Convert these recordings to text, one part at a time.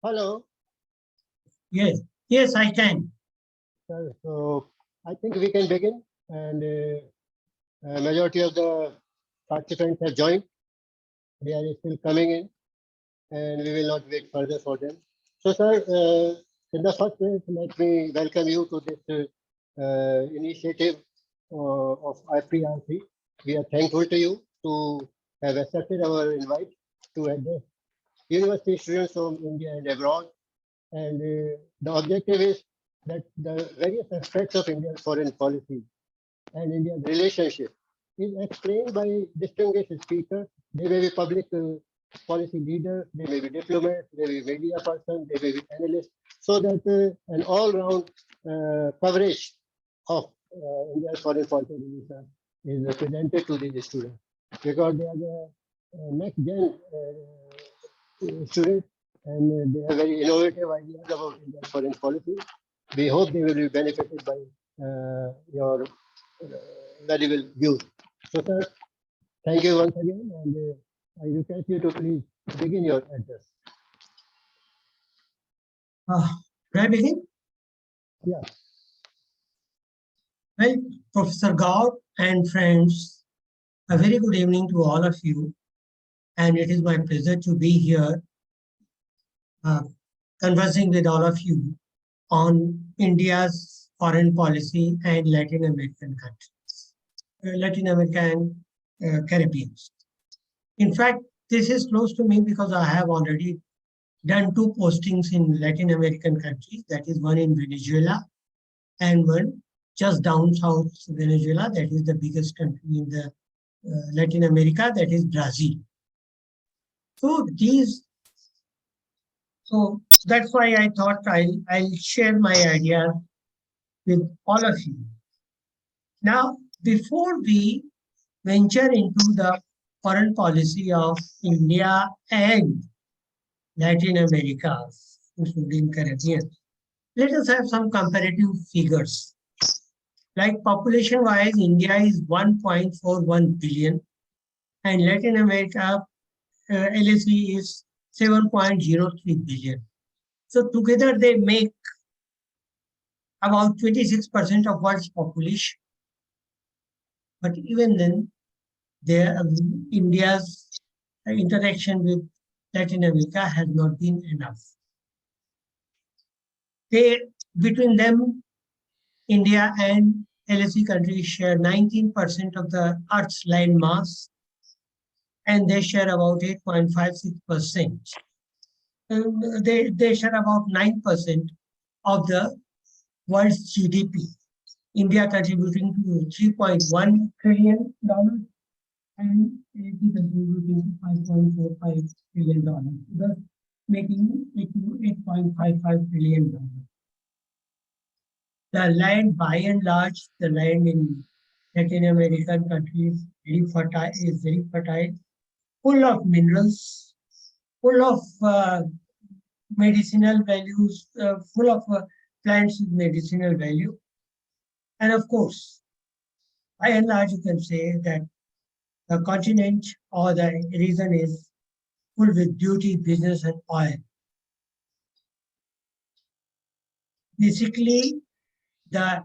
Hello. Yes, yes, I can. So I think we can begin, and majority of the participants have joined. They are still coming in, and we will not wait further for them. So, sir, in the first place, let me welcome you to this initiative of IPRC. We are thankful to you to have accepted our invite to address university students from India and abroad. And the objective is that the various aspects of Indian foreign policy and Indian relationship is explained by distinguished speakers. They may be public policy leaders, they may be diplomats, they may be media persons, they may be analysts, so that an all-round coverage of Indian foreign policy is presented to these students because they are the next gen students and they have very innovative ideas about Indian foreign policy. We hope they will be benefited by your valuable views. So, sir, thank you once again, and I request you to please begin your address. Can I begin? Yeah. Well, Professor Gaur and friends, a very good evening to all of you. And it is my pleasure to be here conversing with all of you on India's foreign policy and Latin American countries, Latin American Caribbean. In fact, this is close to me because I have already done 2 postings in Latin American countries, that is one in Venezuela and one just down south Venezuela, that is the biggest country in the Latin America, that is Brazil. So that's why I thought I'll share my idea with all of you. Now, before we venture into the foreign policy of India and Latin America, including Caribbean, let us have some comparative figures. Like population-wise, India is 1.41 billion, and Latin America LSE is 7.03 billion. So together they make about 26% of world's population. But even then, India's interaction with Latin America has not been enough. Between them, India and LSE countries share 19% of the Earth's land mass, and they share about 8.56%. They share about 9% of the world's GDP. India contributing to $3.1 trillion and LSE contributing to $5.45 trillion, thus making it to $8.55 trillion. The land, by and large, the land in Latin American countries is very fertile, full of minerals, full of medicinal values, full of plants with medicinal value. And of course, by and large, you can say that the continent or the region is full with beauty, business, and oil. Basically, the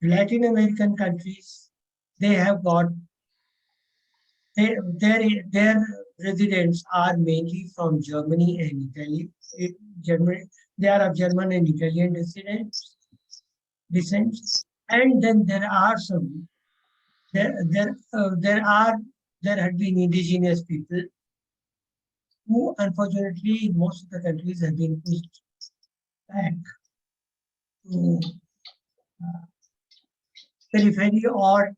Latin American countries, they have got their residents are mainly from Germany and Italy. They are of German and Italian descent, and then there are some there have been indigenous people who, unfortunately, in most of the countries have been pushed back to periphery or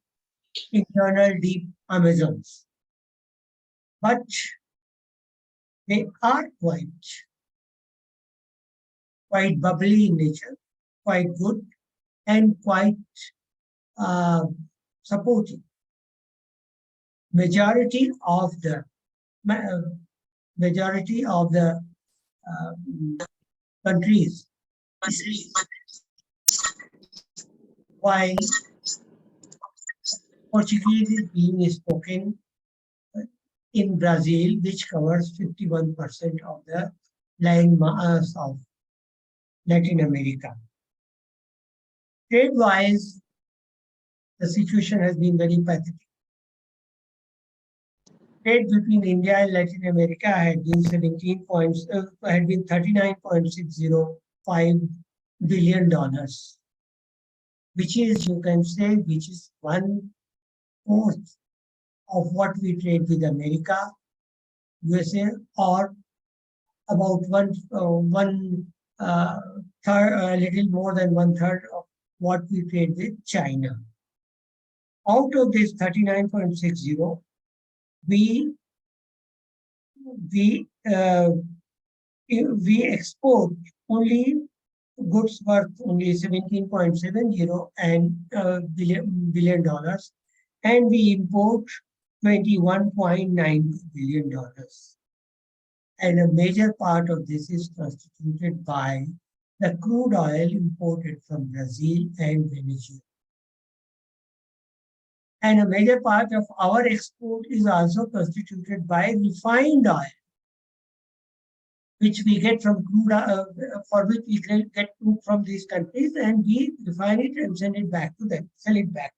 internal deep Amazons. But they are quite bubbly in nature, quite good, and quite supportive. Majority of the countries, while Portuguese is being spoken in Brazil, which covers 51% of the landmass of Latin America. Trade-wise, the situation has been very pathetic. Trade between India and Latin America had been 39.605 billion dollars, which is, you can say, which is 1/4 of what we trade with America, USA, or about a little more than 1/3 of what we trade with China. Out of this 39.60, we export only goods worth only 17.70 billion dollars, and we import $21.9 billion. And a major part of this is constituted by the crude oil imported from Brazil and Venezuela. And a major part of our export is also constituted by refined oil, which we get from crude, for which we get crude from these countries, and we refine it and send it back to them, sell it back.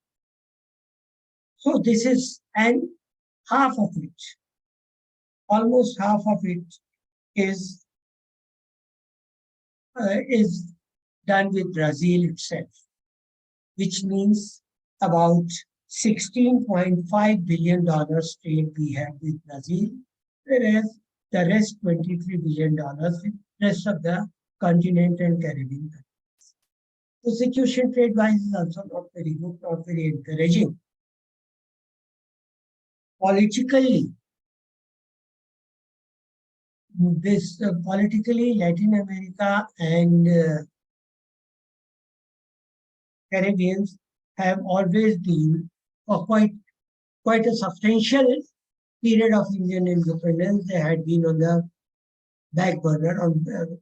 So this is, and half of it, almost half of it is done with Brazil itself, which means about $16.5 billion trade we have with Brazil, whereas the rest $23 billion with rest of the continent and Caribbean countries. The situation trade-wise is also not very good, not very encouraging. Politically, Latin America and Caribbeans have always been quite a substantial period of Indian independence. They had been on the back burner, on the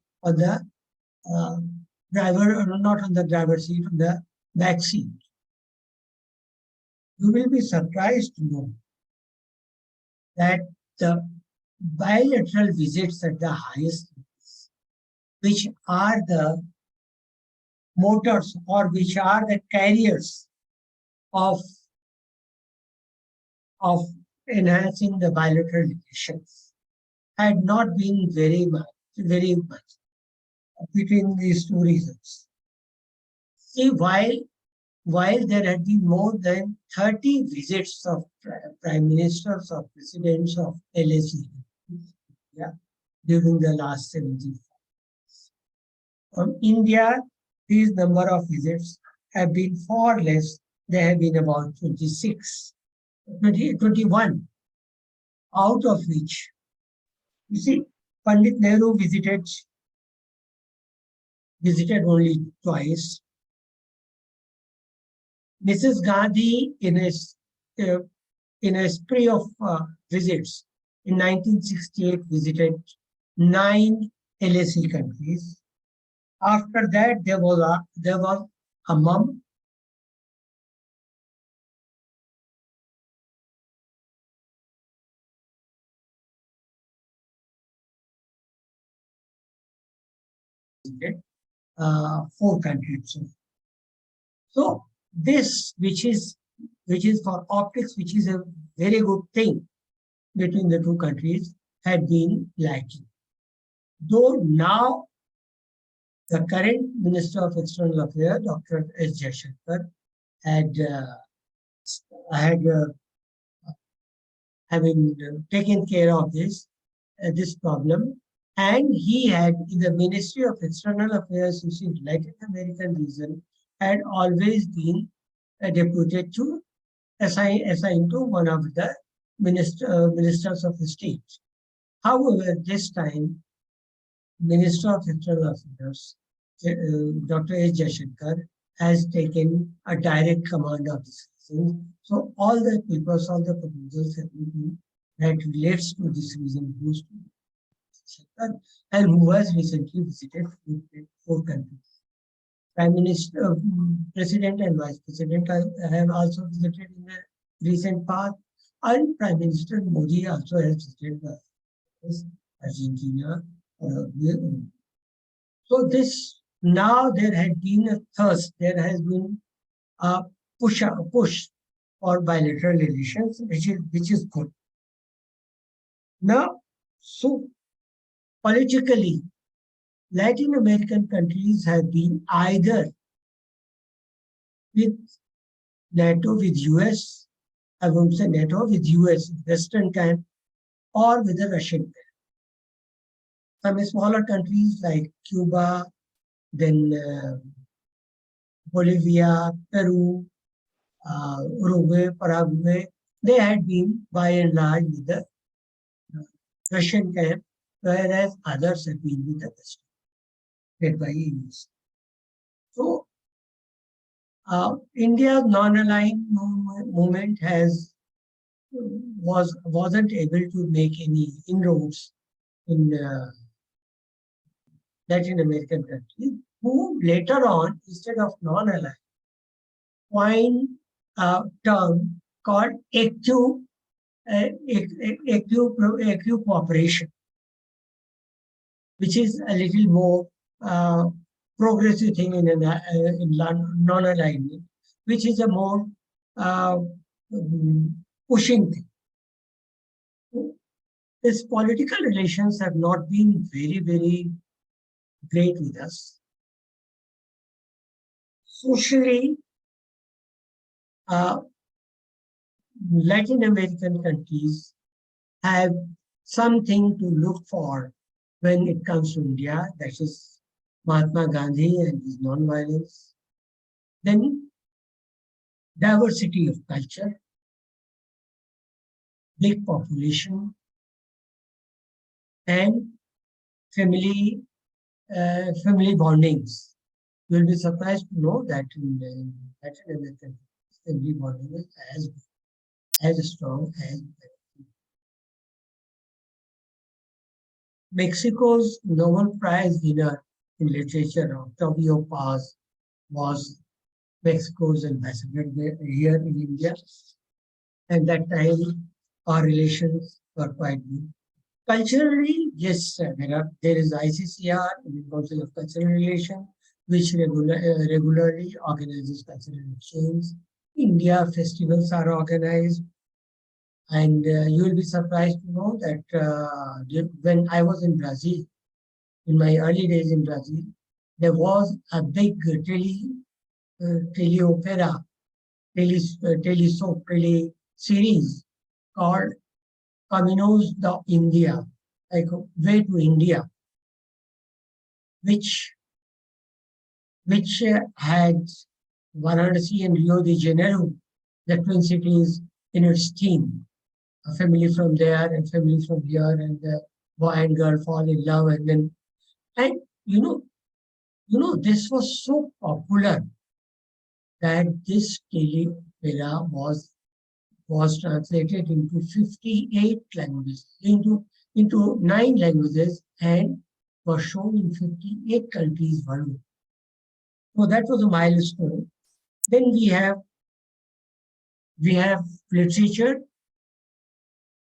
driver, not on the driver's seat, on the back seat. You will be surprised to know that the bilateral visits at the highest levels, which are the motors or which are the carriers of enhancing the bilateral relations, had not been very much between these two regions. See, while there had been more than 30 visits of prime ministers or presidents of LSE during the last 70 years. From India, these number of visits have been far less. There have been about 21, out of which, you see, Pandit Nehru visited only twice. Mrs. Gandhi, in a spree of visits, in 1968 visited 9 LSE countries. After that, there was a mum. Visited 4 countries. So this, which is for optics, which is a very good thing between the two countries, had been lacking. Though now the current Minister of External Affairs, Dr. S. Jaishankar, having taken care of this problem, and he had in the Ministry of External Affairs, which is Latin American region, had always been deputed to assigned to one of the ministers of state. However, this time, Minister of External Affairs, Dr. S. Jaishankar, has taken a direct command of this region. So all the papers, all the proposals, everything that relates to this region goes to Jaishankar, and who has recently visited 4 countries. Prime Minister, President and Vice President have also visited in the recent past, and Prime Minister Modi also has visited Argentina, So this now there had been a thirst, there has been a push for bilateral relations, which is good. Now, so politically, Latin American countries have been either with NATO, with US, I won't say NATO, with US, Western camp, or with the Russian camp. Some smaller countries like Cuba, then Bolivia, Peru, Uruguay, Paraguay, they had been by and large with the Russian camp, whereas others have been with the West, led by US. So India's non-aligned movement wasn't able to make any inroads in Latin American countries, who later on, instead of non-aligned, coined a term called active cooperation, which is a little more progressive thing in non-alignment, which is a more pushing thing. These political relations have not been very, very great with us. Socially, Latin American countries have something to look for when it comes to India, that is Mahatma Gandhi and his non-violence. Then diversity of culture, big population, and family bondings. You'll be surprised to know that in Latin American family bonding is as strong as Mexico's Nobel Prize winner in literature, Octavio Paz, was Mexico's ambassador here in India. And that time, our relations were quite good. Culturally, yes, there is ICCR, Indian Council of Cultural Relations, which regularly organizes cultural exchange. India festivals are organized. And you will be surprised to know that when I was in Brazil, in my early days in Brazil, there was a big tele-opera, tele series called Caminos de India, like Way to India, which had Varanasi and Rio de Janeiro, the twin cities, in its theme. A family from there and family from here, and the boy and girl fall in love, and then, and this was so popular that this tele-opera was translated into 58 languages, into 9 languages, and was shown in 58 countries worldwide. So that was a milestone. Then we have literature.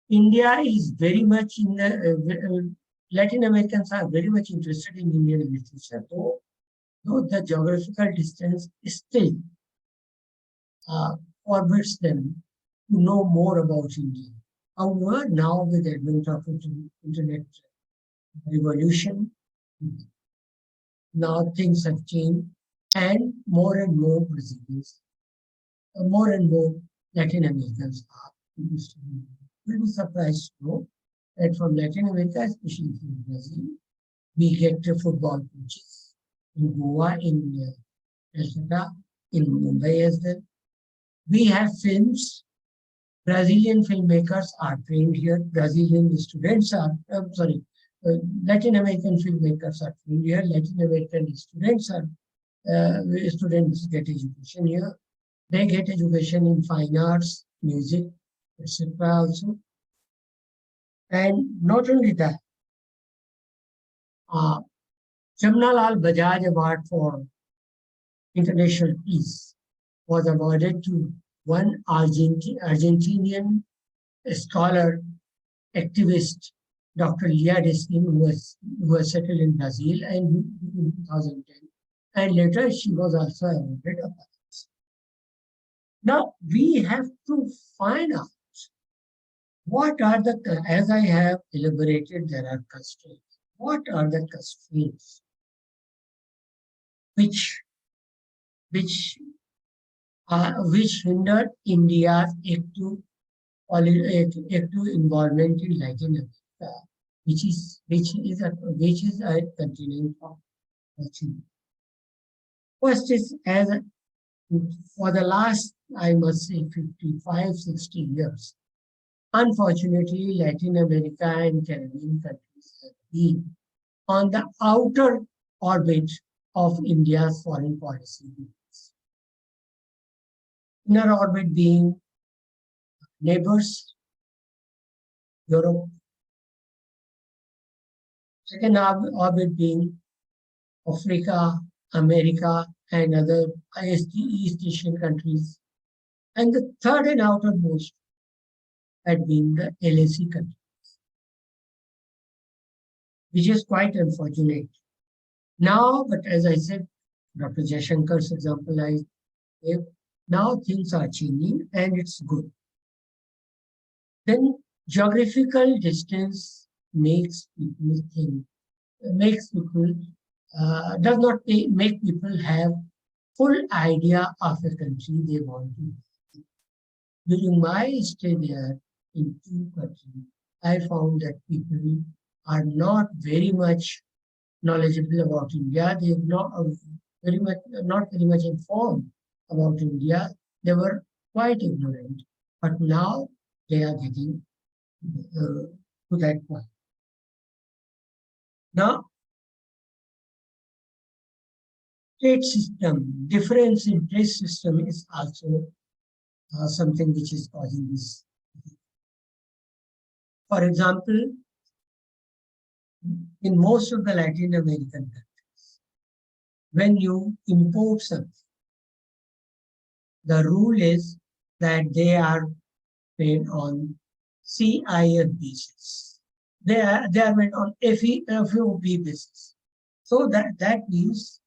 India is very much in the Latin Americans are very much interested in Indian literature, though the geographical distance still forbids them to know more about India. However, now with the advent of internet revolution, now things have changed, and more Brazilians, more and more Latin Americans are interested in India. You'll be surprised to know that from Latin America, especially from Brazil, we get football coaches in Goa, in Calcutta, in Mumbai as well. We have films. Brazilian filmmakers are trained here. Brazilian students are, Latin American filmmakers are trained here. Latin American students get education here. They get education in fine arts, music, etc. also. And not only that, Jamnalal Bajaj Award for International Peace was awarded to one Argentinian scholar, activist, Dr. Leah Deskin, who was settled in Brazil and in 2010. And later she was also awarded a prize. Now we have to find out what are the, as I have elaborated, there are constraints. What are the constraints which hindered India's active involvement in Latin America, which is a continent of opportunity. First is, as for the last, I must say, 55, 60 years, unfortunately, Latin America and Caribbean countries have been on the outer orbit of India's foreign policy. Inner orbit being neighbors, Europe. Second orbit being Africa, America, and other East Asian countries. And the third and outermost had been the LAC countries, which is quite unfortunate. Now, but as I said, Dr. Jaishankar's example I gave, now things are changing and it's good. Then geographical distance makes people think, does not make people have full idea of the country they want to visit. During my stay there in two countries, I found that people are not very much knowledgeable about India. They are not very much informed about India. They were quite ignorant, but now they are getting to that point. Now, trade system, difference in trade system is also something which is causing this. For example, in most of the Latin American countries, when you import something, the rule is that they are paid on CIF basis. They are paid on FOB basis. So that means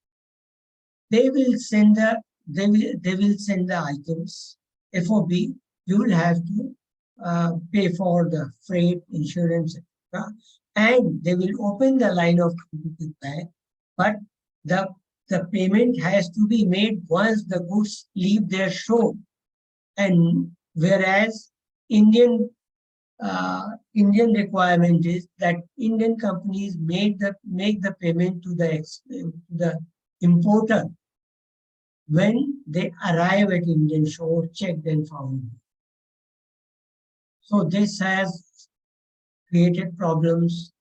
they will send the items FOB. You will have to pay for the freight, insurance, etc. And they will open the line of credit back, but the payment has to be made once the goods leave their shore. And whereas Indian requirement is that Indian companies make the payment to the importer when they arrive at Indian shore, checked and found. So this has created problems,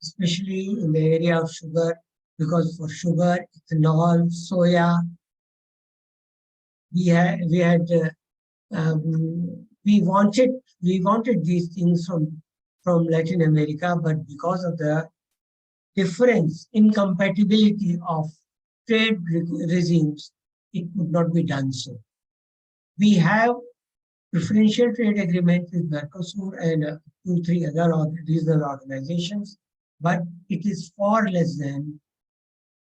especially in the area of sugar, because for sugar, ethanol, soya, we wanted these things from Latin America, but because of the difference, incompatibility of trade regimes, it could not be done so. We have preferential trade agreement with Mercosur and 2-3 other regional organizations, but it is far less than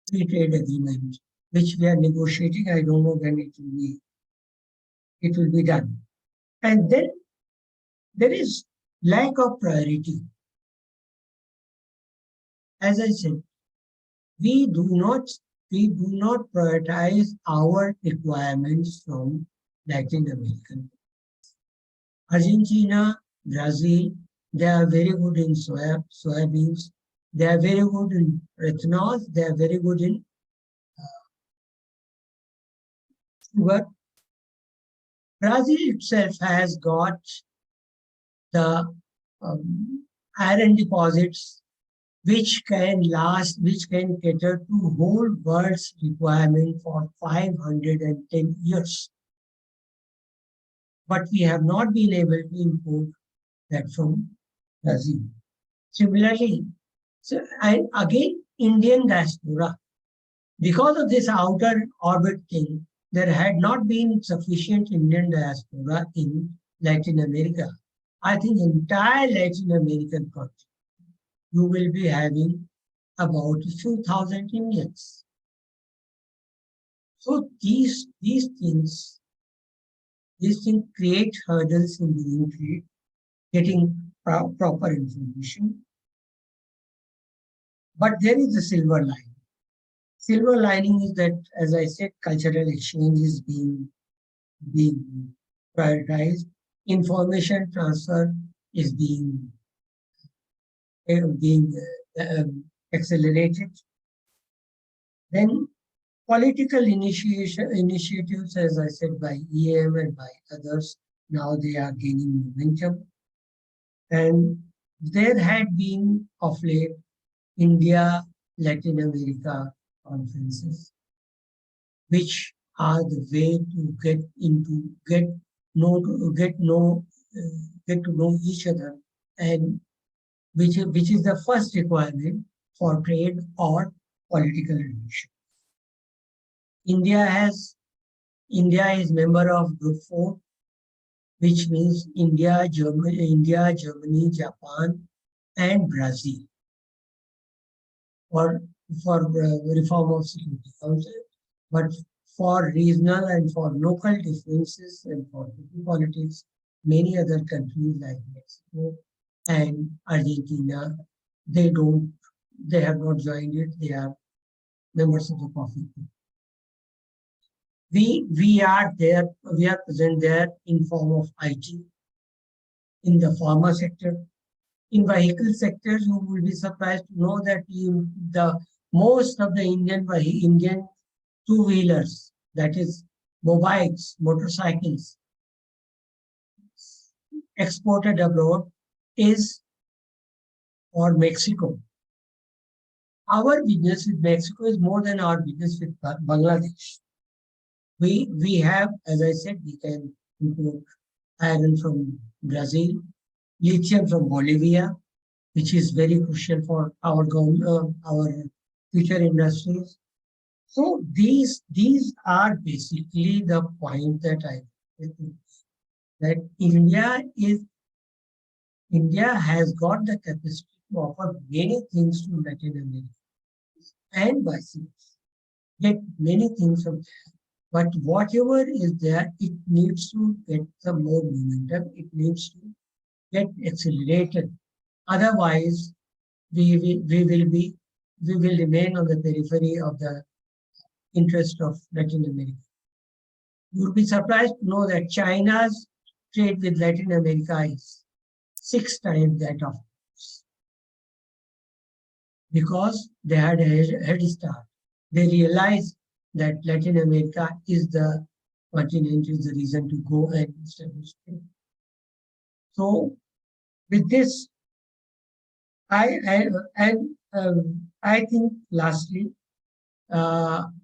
free trade agreement, which we are negotiating. I don't know when it will be done. And then there is lack of priority. As I said, we do not prioritize our requirements from Latin American. Argentina, Brazil, they are very good in soybeans. They are very good in ethanol. They are very good in sugar. Brazil itself has got the iron deposits which can cater to whole world's requirement for 510 years. But we have not been able to import that from Brazil. Similarly, and again, Indian diaspora, because of this outer orbit thing, there had not been sufficient Indian diaspora in Latin America. I think entire Latin American country, you will be having about a few thousand Indians. So these things create hurdles in doing trade, getting proper information. But there is a silver lining. Silver lining is that, as I said, cultural exchange is being prioritized. Information transfer is being accelerated. Then political initiatives, as I said, by EM and by others, now they are gaining momentum. And there had been of late India, Latin America conferences, which are the way to get to know each other, and which is the first requirement for trade or political relations. India is member of Group 4, which means India, Germany, Japan, and Brazil for reform of Security Council. But for regional and for local differences and for politics, many other countries like Mexico and Argentina, they have not joined it. They are members of the Coffee Group. We are present there in form of IT, in the pharma sector, in vehicle sector. You will be surprised to know that most of the Indian two-wheelers, that is mobiles, motorcycles, exported abroad is for Mexico. Our business with Mexico is more than our business with Bangladesh. We have, as I said, we can import iron from Brazil, lithium from Bolivia, which is very crucial for our future industries. So these are basically the point that India has got the capacity to offer many things to Latin America and vice versa. Get many things from there. But whatever is there, it needs to get some more momentum. It needs to get accelerated. Otherwise, we will remain on the periphery of the interest of Latin America. You will be surprised to know that China's trade with Latin America is 6 times that of ours, because they had a head start. They realized that Latin America is the continent, is the reason to go and establish trade. So, with this, I think lastly,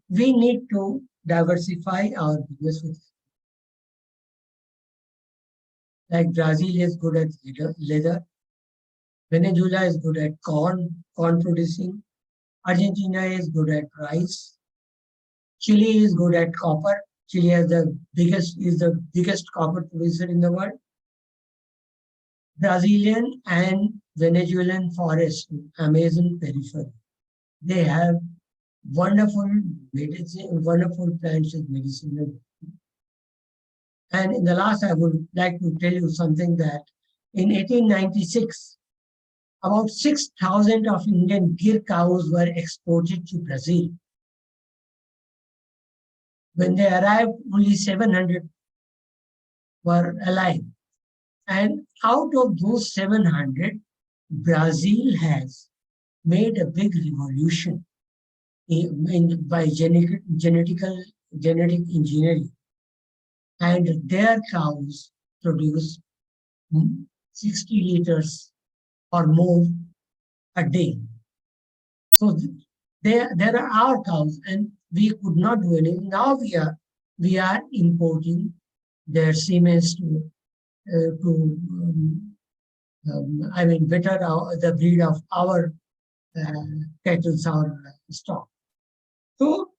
we need to diversify our business with. Like Brazil is good at leather, Venezuela is good at corn producing, Argentina is good at rice, Chile is good at copper. Chile is the biggest copper producer in the world. Brazilian and Venezuelan forests, Amazon periphery, they have wonderful plants with medicinal. And in the last, I would like to tell you something that in 1896, about 6,000 of Indian Gir cows were exported to Brazil. When they arrived, only 700 were alive. And out of those 700, Brazil has made a big revolution by genetic engineering. And their cows produce 60 liters or more a day. So there are our cows, and we could not do anything. Now we are importing their semen to better the breed of our cattle, our stock. So,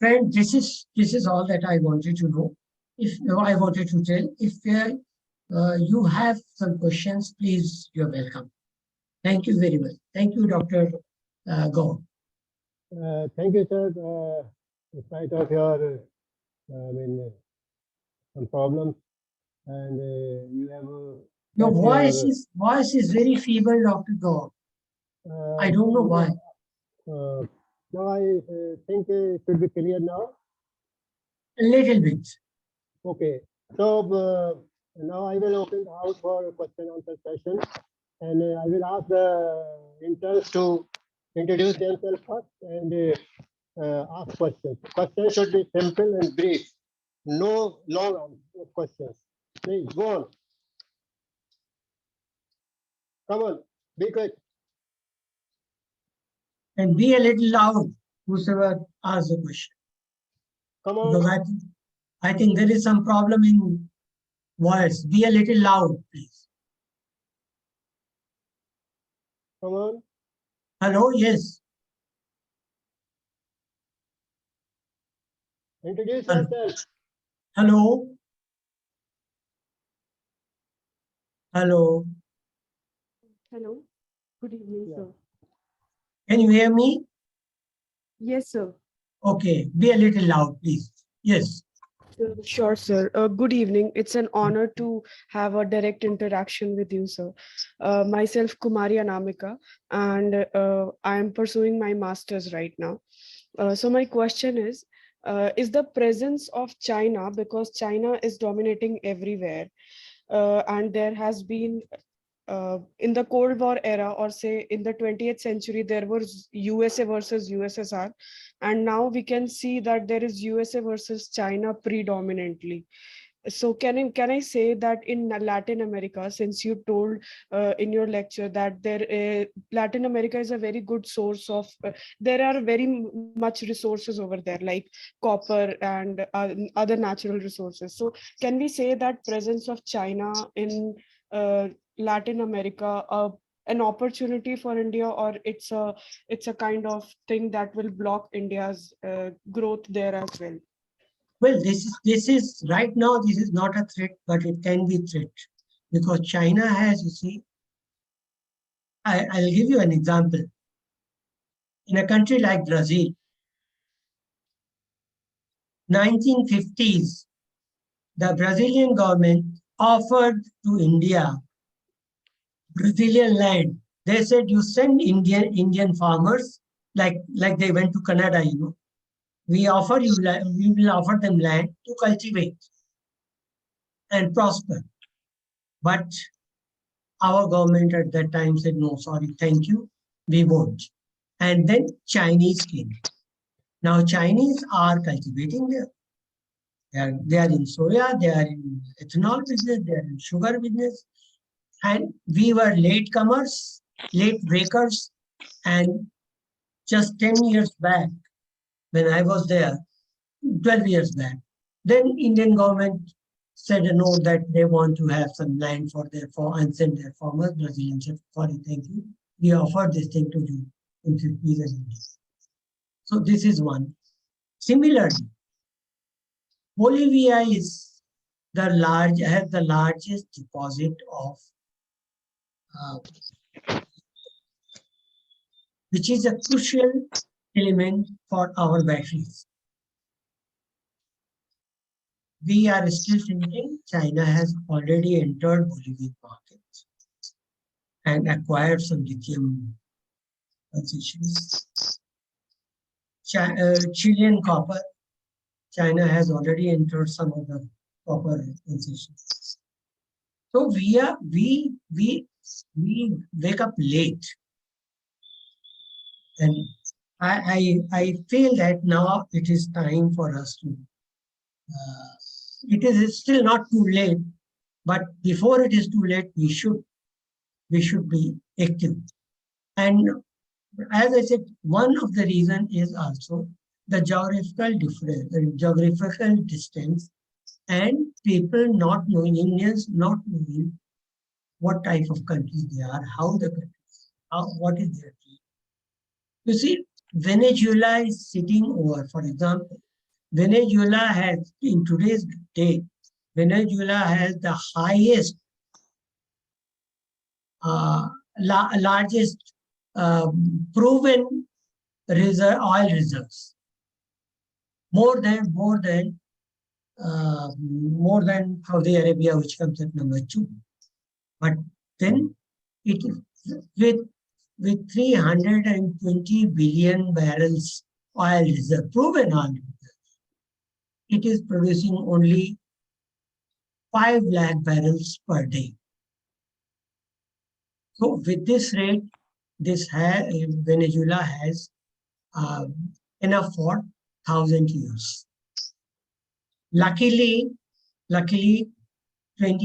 friend, this is all that I wanted to know. If I wanted to tell, if you have some questions, please, you're welcome. Thank you very much. Thank you, Dr. Go. Thank you, sir. In spite of your, some problems, and you have Your kept voice is very feeble, Dr. Go. I don't know why. Now I think it should be clear now. A little bit. Okay. So now I will open the house for question answer session, and I will ask the interns to introduce themselves first and ask questions. Questions should be simple and brief. No long questions. Please go on. Come on. Be quick. And be a little loud, whosoever asks the question. Come on. Because I think there is some problem in voice. Be a little loud, please. Come on. Hello, yes. Introduce Hello. yourself. Hello. Hello. Hello. Good evening, Yeah. sir. Can you hear me? Yes, sir. Okay. Be a little loud, please. Yes. Sure, sir. Good evening. It's an honor to have a direct interaction with you, sir. Myself, Kumari Anamika, and I am pursuing my master's right now. So my question is the presence of China, because China is dominating everywhere, and there has been in the Cold War era, or say in the 20th century, there was USA versus USSR, and now we can see that there is USA versus China predominantly. So can I say that in Latin America, since you told in your lecture that Latin America is a very good source of, there are very much resources over there like copper and other natural resources. So can we say that presence of China in Latin America an opportunity for India, or it's a kind of thing that will block India's growth there as well? Well, this is right now, this is not a threat, but it can be a threat because China has, you see, I'll give you an example. In a country like Brazil, 1950s, the Brazilian government offered to India Brazilian land. They said, you send Indian farmers, like they went to Canada, you know. We will offer them land to cultivate and prosper. But our government at that time said, no, sorry, thank you, we won't. And then Chinese came. Now Chinese are cultivating there. They are in soya, they are in ethanol business, they are in sugar business. And we were latecomers, late breakers. And just 10 years back, when I was there, 12 years back, then Indian government said no, that they want to have some land for their and send their farmers. Brazilians said, sorry, thank you. We offered this thing to you in 50s and 80s. So this is one. Similarly, Bolivia has the largest deposit of which is a crucial element for our batteries. We are still thinking China has already entered Bolivian market and acquired some lithium concessions. Chilean copper, China has already entered some of the copper concessions. So we wake up late, and I feel that now it is time for us to. It is still not too late, but before it is too late, we should be active. And as I said, one of the reasons is also the geographical distance, and people not knowing, Indians not knowing what type of countries they are, how the countries, what is their key. You see, Venezuela is sitting over, for example, Venezuela has, in today's day, Venezuela has the highest largest proven oil reserves, more than Saudi Arabia, which comes at number 2. But then it is with 320 billion barrels oil reserve, proven oil reserve, it is producing only 5 lakh barrels per day. So with this rate, Venezuela has enough for 1,000 years. Luckily, 20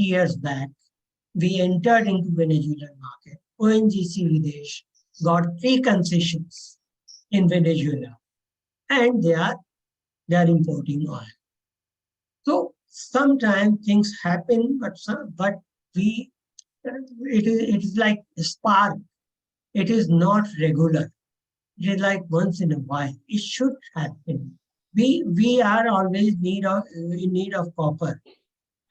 years back, we entered into Venezuelan market. ONGC Videsh got 3 concessions in Venezuela, and they are importing oil. So sometimes things happen, but it is like a spark. It is not regular. It is like once in a while. It should happen. We are always in need of copper,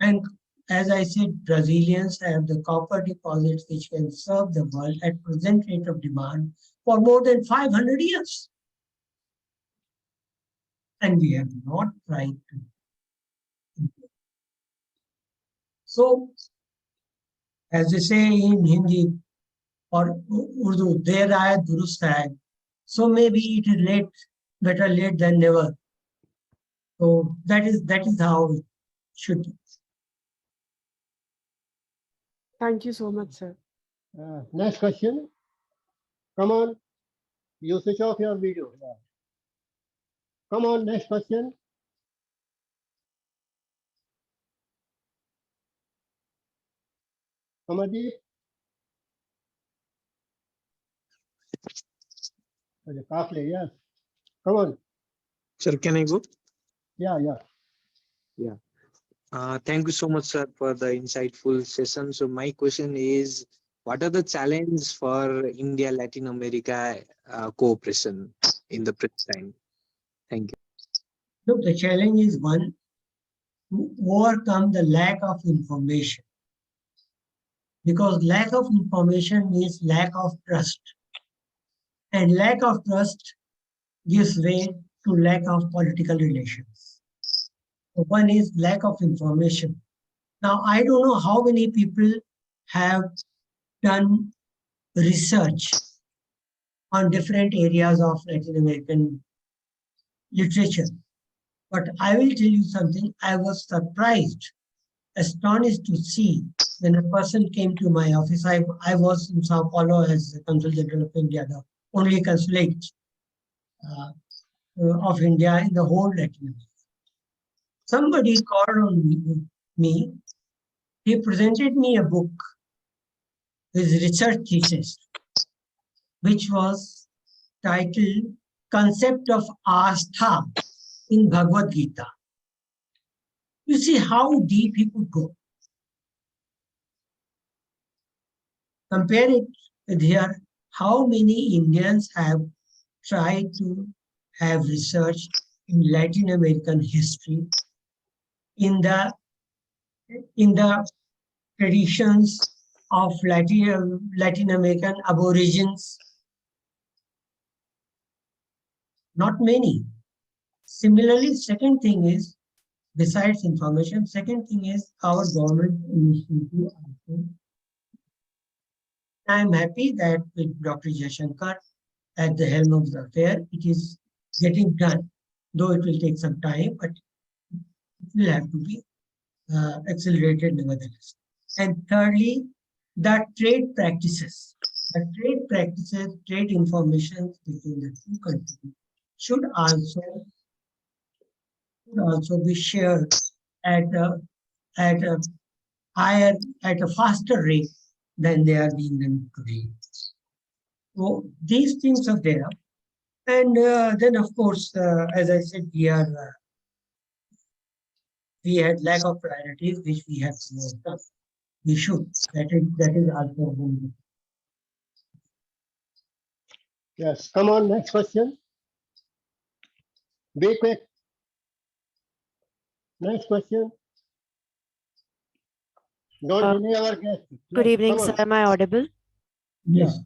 and as I said, Brazilians have the copper deposits which can serve the world at present rate of demand for more than 500 years, and we have not tried to. So, as they say in Hindi or Urdu, der aaya durust hai. So maybe it is late, better late than never. So that is how it should be. Thank you so much, sir. Next question. Come on. You switch off your video. Yeah. Come on, next question. Amardeep. Kafle, yes. Come on. Sir, can I go? Yeah. Thank you so much, sir, for the insightful session. So my question is, what are the challenges for India-Latin America cooperation in the present time? Thank you. Look, the challenge is one, to overcome the lack of information. Because lack of information means lack of trust. And lack of trust gives way to lack of political relations. So one is lack of information. Now, I don't know how many people have done research on different areas of Latin American literature. But I will tell you something, I was surprised, astonished to see when a person came to my office. I was in Sao Paulo as the Consul General of India, the only consulate of India in the whole Latin America. Somebody called on me. He presented me a book, his research thesis, which was titled Concept of Astha in Bhagavad Gita. You see how deep he could go. Compare it with here, how many Indians have tried to have research in Latin American history, in the traditions of Latin American aborigines. Not many. Similarly, second thing is, besides information, second thing is our government initiative also. I am happy that with Dr. Jaishankar at the helm of the affair, it is getting done, though it will take some time, but it will have to be accelerated nevertheless. And thirdly, the trade practices. The trade practices, trade information between the two countries should also be shared at a faster rate than they are being done today. So these things are there. And then, of course, as I said, we had lack of priorities, which we have to overcome. We should. That is also one. Yes. Come on, next question. Be quick. Next question. Don't delay our guest. Good Yes, evening, come sir. on. Am I audible? Yes.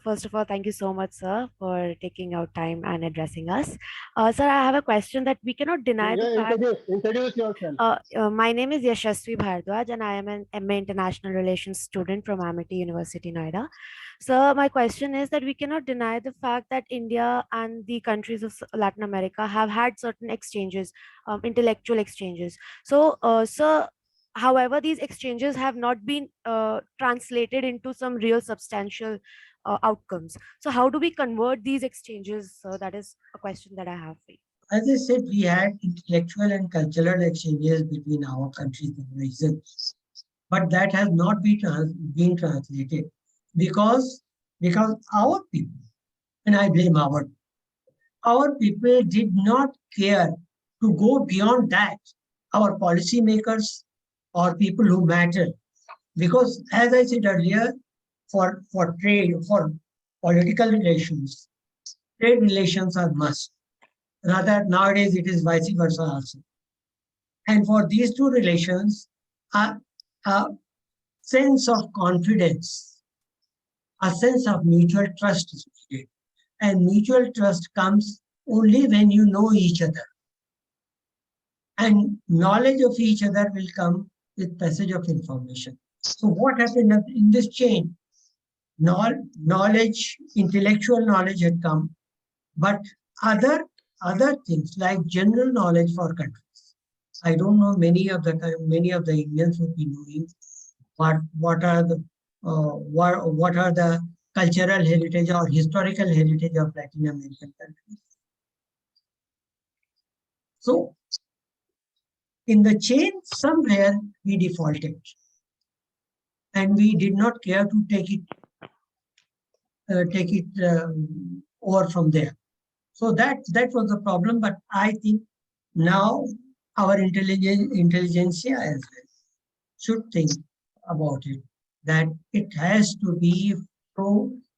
First of all, thank you so much, sir, for taking out time and addressing us. Sir, I have a question that we cannot deny the Yeah, fact. introduce yourself. My name is Yashasvi Bhardwaj, and I am an MA International Relations student from Amity University, Noida. So, my question is that we cannot deny the fact that India and the countries of Latin America have had certain exchanges, intellectual exchanges. So, sir, however, these exchanges have not been translated into some real substantial outcomes. So, how do we convert these exchanges? So, that is a question that I have for you. As I said, we had intellectual and cultural exchanges between our countries and regions, but that has not been translated because our people, and I blame our people did not care to go beyond that. Our policymakers or people who matter, because as I said earlier, for trade, for political relations, trade relations are must. Rather, nowadays it is vice versa also. And for these two relations, a sense of confidence, a sense of mutual trust is needed. And mutual trust comes only when you know each other. And knowledge of each other will come with passage of information. So what happened in this chain? Knowledge, intellectual knowledge had come, but other things like general knowledge for countries. I don't know many of the Indians would be knowing what are the cultural heritage or historical heritage of Latin American countries. So in the chain, somewhere we defaulted, and we did not care to take it over from there. So that was the problem. But I think now our intelligentsia as well should think about it, that it has to be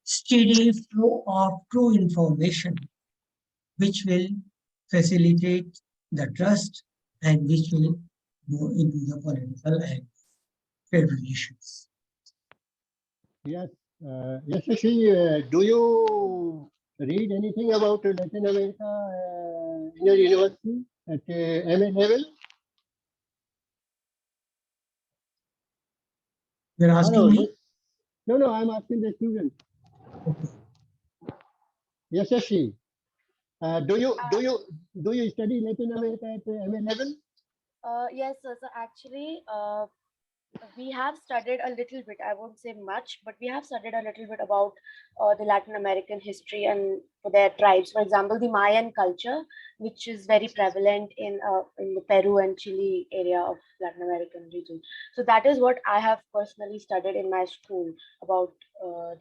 steady flow of true information, which will facilitate the trust and which will go into the political and trade relations. Yes. Yes, do you read anything about Latin America in your university at MA level? You're asking me? No, I'm asking the student. Okay. Yes, do you study Latin America at MA level? Yes, sir. So actually, we have studied a little bit. I won't say much, but we have studied a little bit about the Latin American history and their tribes. For example, the Mayan culture, which is very prevalent in the Peru and Chile area of Latin American region. So that is what I have personally studied in my school about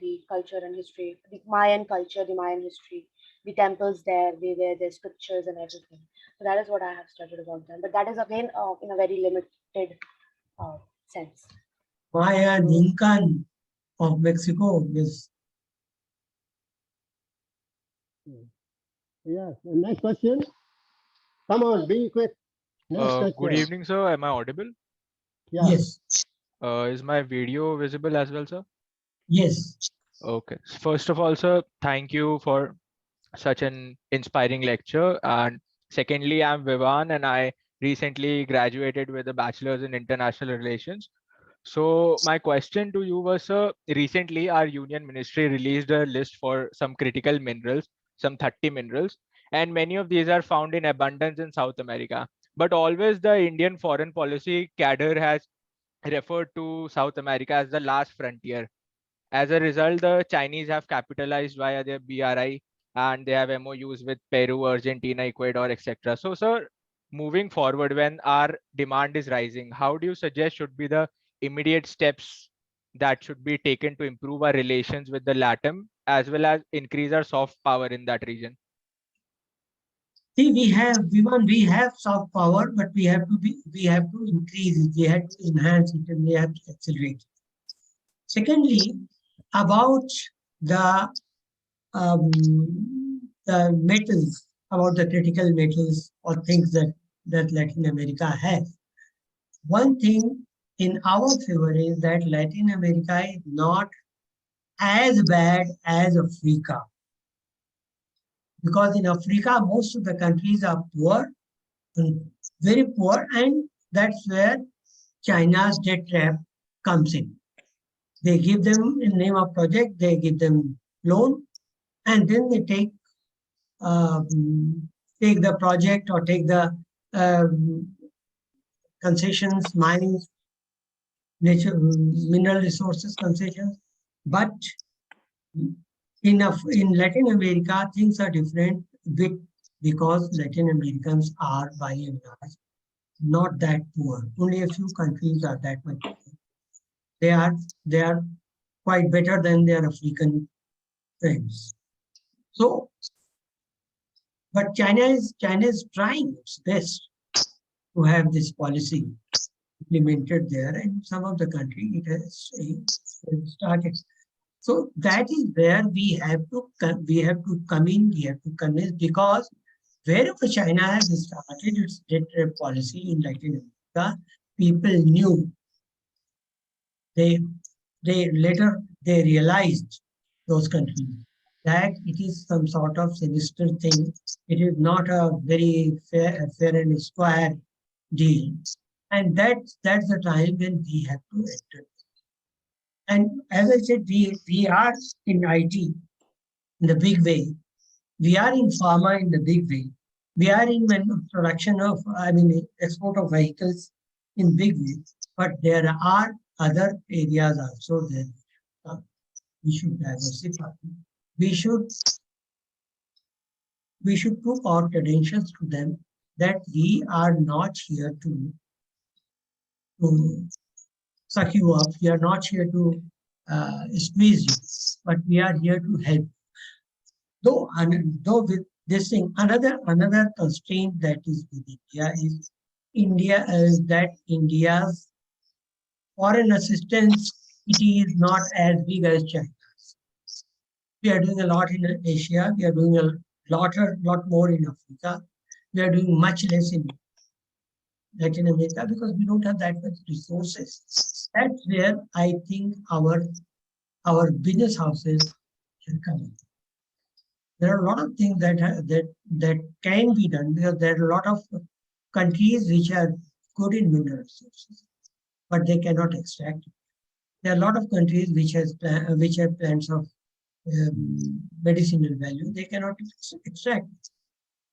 the culture and history, the Mayan culture, the Mayan history, the temples there, their scriptures and everything. So that is what I have studied about them. But that is again in a very limited sense. Maya Incan of Mexico is. Yes. Next question. Come on, be quick. Next question. Good evening, sir. Am I audible? Yeah. Yes. Is my video visible as well, sir? Yes. Okay. First of all, sir, thank you for such an inspiring lecture. And secondly, I'm Vivan and I recently graduated with a bachelor's in international relations. So my question to you was, sir, recently our union ministry released a list for some critical minerals, some 30 minerals, and many of these are found in abundance in South America. But always the Indian foreign policy cadre has referred to South America as the last frontier. As a result, the Chinese have capitalized via their BRI and they have MOUs with Peru, Argentina, Ecuador, etc. So, sir, moving forward, when our demand is rising, how do you suggest should be the immediate steps that should be taken to improve our relations with the LATAM as well as increase our soft power in that region? See, we have soft power, but we have to increase it, we have to enhance it, and we have to accelerate it. Secondly, about the metals, about the critical metals or things that Latin America has. One thing in our favor is that Latin America is not as bad as Africa. Because in Africa, most of the countries are poor, very poor, and that's where China's debt trap comes in. They give them, in the name of project, they give them loan, and then they take the project or take the concessions, mines, nature, mineral resources concessions. But in Latin America, things are different because Latin Americans are by and large not that poor. Only a few countries are that much poor. They are quite better than their African friends. So, but China is trying its best to have this policy implemented there, and some of the country it has started. So that is where we have to come in. We have to convince, because wherever China has started its debt policy in Latin America, people knew. They later realized, those countries, that it is some sort of sinister thing. It is not a very fair and square deal, and that's the time when we have to enter. And as I said, we are in IT in the big way. We are in pharma in the big way. We are in production of, export of vehicles in big way. But there are other areas also that we should diversify. We should prove our credentials to them that we are not here to suck you up. We are not here to squeeze you, but we are here to help. Though with this thing, another constraint that is with India is that India's foreign assistance, it is not as big as China's. We are doing a lot in Asia. We are doing a lot more in Africa. We are doing much less in Latin America because we don't have that much resources. That's where I think our business houses should come in. There are a lot of things that can be done, because there are a lot of countries which are good in mineral resources, but they cannot extract it. There are a lot of countries which have plants of medicinal value. They cannot extract it.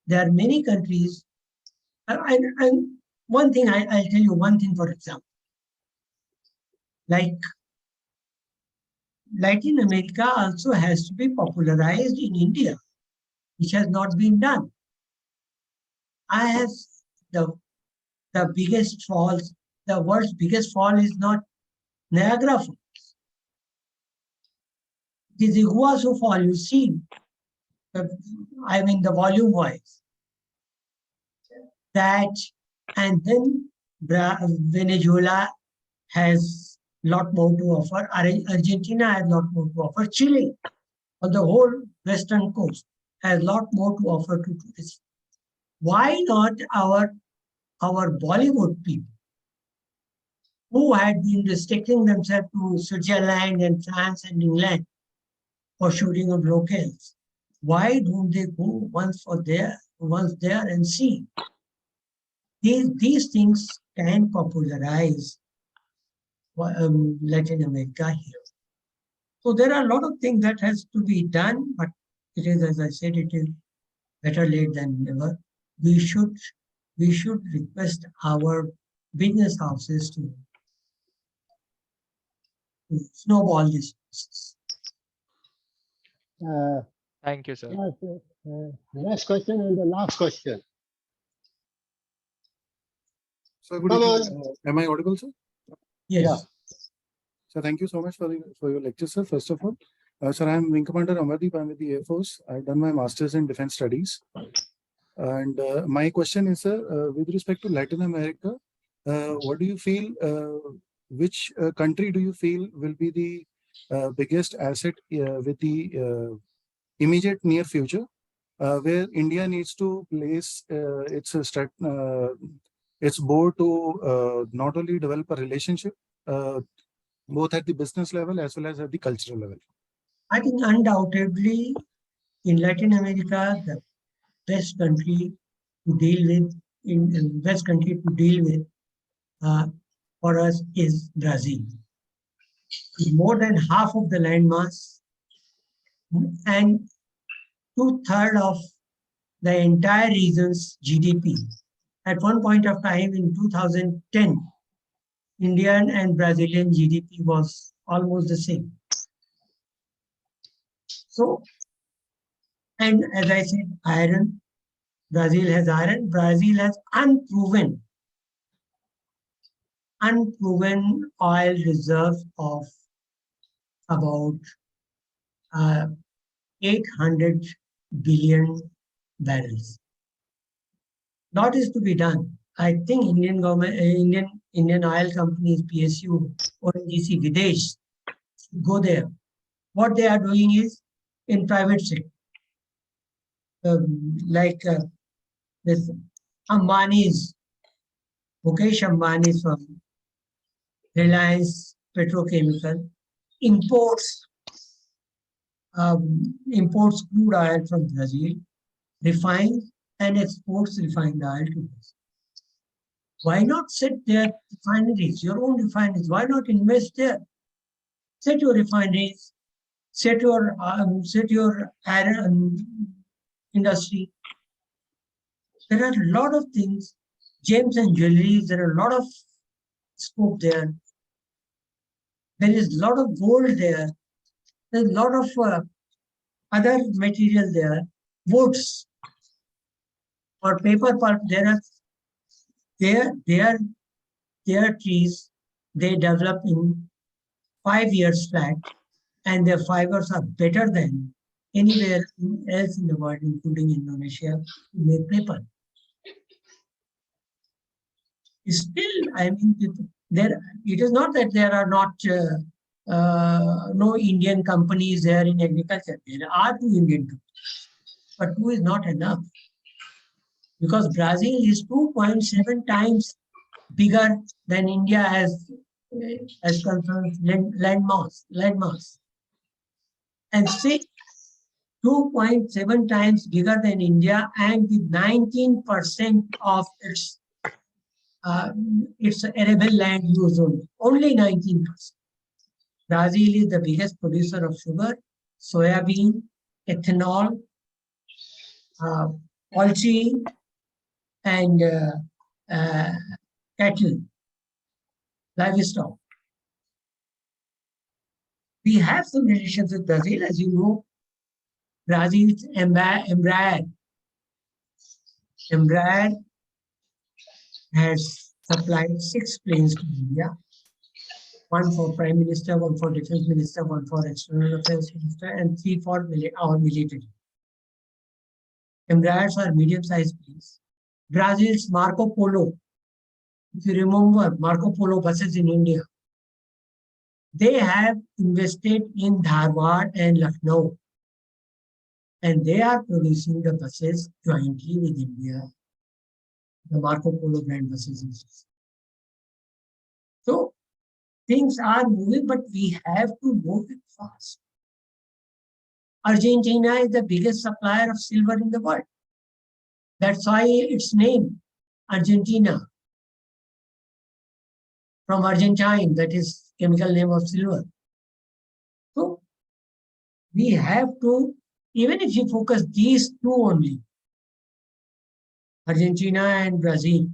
There are many countries, and one thing I'll tell you one thing, for example, like Latin America also has to be popularized in India, which has not been done. I have the biggest falls, the world's biggest fall is not Niagara Falls. It is the Iguazu Fall, you see, the volume wise. That, and then Venezuela has a lot more to offer. Argentina has a lot more to offer. Chile, on the whole western coast, has a lot more to offer to tourists. Why not our Bollywood people, who had been restricting themselves to Switzerland and France and England for shooting of locals? Why don't they go once there and see? These things can popularize Latin America here. So there are a lot of things that has to be done, but it is, as I said, it is better late than never. We should request our business houses to snowball this process. Thank you, sir. Next question and the last question. So good Come evening. Am I audible, sir? Yes. Yeah. So thank you so much for your lecture, sir. First of all, sir, I am Wing Commander Amardeep. I'm with the Air Force. I've done my master's in defense studies. And my question is, sir, with respect to Latin America, what do you feel? Which country do you feel will be the biggest asset with the immediate near future, where India needs to place its board to not only develop a relationship, both at the business level as well as at the cultural level? I think undoubtedly in Latin America, the best country to deal with, best country to deal with for us is Brazil. More than half of the landmass and 2/3 of the entire region's GDP. At one point of time in 2010, Indian and Brazilian GDP was almost the same. So, and as I said, iron, Brazil has iron, Brazil has unproven oil reserves of about 800 billion barrels. Lot is to be done. I think Indian government, Indian oil companies, PSU, ONGC, Videsh, go there. What they are doing is in private sector, like this Ambani's, Mukesh Ambani from Reliance Petrochemical imports crude oil from Brazil, refines and exports refined oil to Brazil. Why not set their refineries, your own refineries? Why not invest there? Set your refineries, set your iron industry. There are a lot of things, gems and jewelries. There are a lot of scope there. There is a lot of gold there. There's a lot of other material there. Woods or paper pulp. There are trees. They develop in 5 years flat, and their fibers are better than anywhere else in the world, including Indonesia, to make paper. Still, I mean, it is not that there are not no Indian companies there in agriculture. There are 2 Indian companies, but 2 is not enough. Because Brazil is 2.7 times bigger than India as concerns landmass. And 2.7 times bigger than India, and with 19% of its arable land used only 19%. Brazil is the biggest producer of sugar, soybean, ethanol, poultry, and cattle, livestock. We have some relations with Brazil, as you know. Brazil's Embraer has supplied 6 planes to India. 1 for Prime Minister, 1 for Defense Minister, 1 for External Affairs Minister, and 3 for our military. Embraers are medium-sized planes. Brazil's Marco Polo, if you remember Marco Polo buses in India, they have invested in Dharwad and Lucknow, and they are producing the buses jointly with India, the Marco Polo brand buses. So things are moving, but we have to move it fast. Argentina is the biggest supplier of silver in the world. That's why its name, Argentina, from Argentine, that is chemical name of silver. So we have to, even if you focus these 2 only, Argentina and Brazil,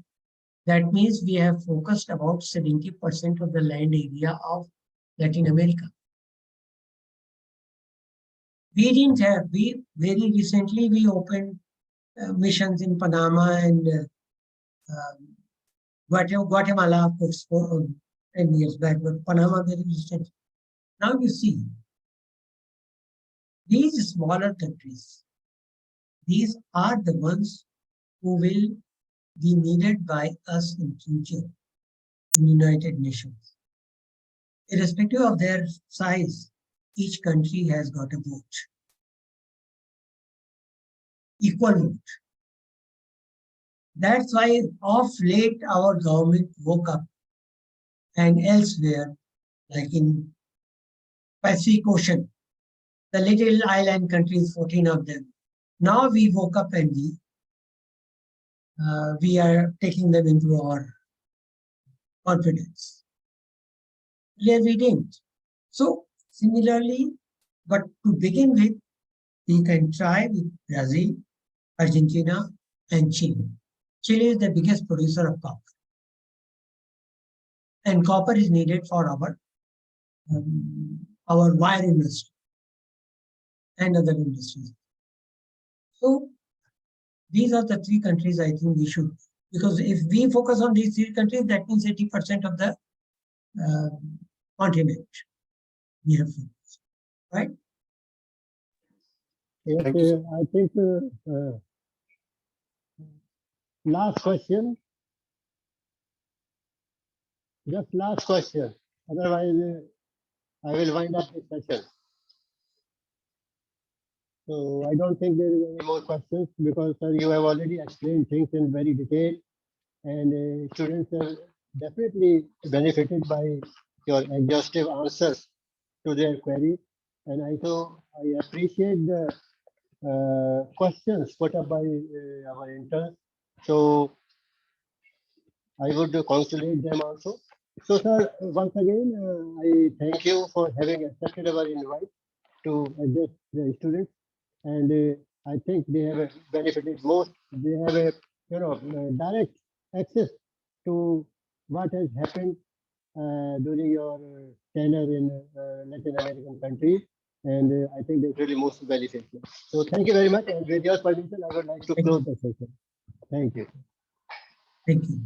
that means we have focused about 70% of the land area of Latin America. We didn't have, very recently we opened missions in Panama and Guatemala, of course, 10 years back, but Panama very recent. Now you see, these smaller countries, these are the ones who will be needed by us in future in United Nations. Irrespective of their size, each country has got a vote. Equal vote. That's why of late our government woke up, and elsewhere, like in Pacific Ocean, the little island countries, 14 of them. Now we woke up and we are taking them into our confidence. Earlier we didn't. So similarly, but to begin with, we can try with Brazil, Argentina, and Chile. Chile is the biggest producer of copper. And copper is needed for our wire industry and other industries. So these are the three countries I think we should, because if we focus on these three countries, that means 80% of the continent we have focused, right? Yes, Thank you, I think last question. Just last question. Otherwise, I will wind up this session. So I don't think there is any more questions because sir, you have already explained things in very detail, and students have definitely benefited by your exhaustive answers to their queries. And I appreciate the questions put up by our interns. So I would congratulate them also. So, sir, once again, I thank you for having accepted our invite to address the students, and I think they have benefited most. They have a direct access to what has happened during your tenure in Latin American countries, and I think that's really most beneficial. So, thank you very much, and with your permission, I would like to close the session. Thank you. Thank you.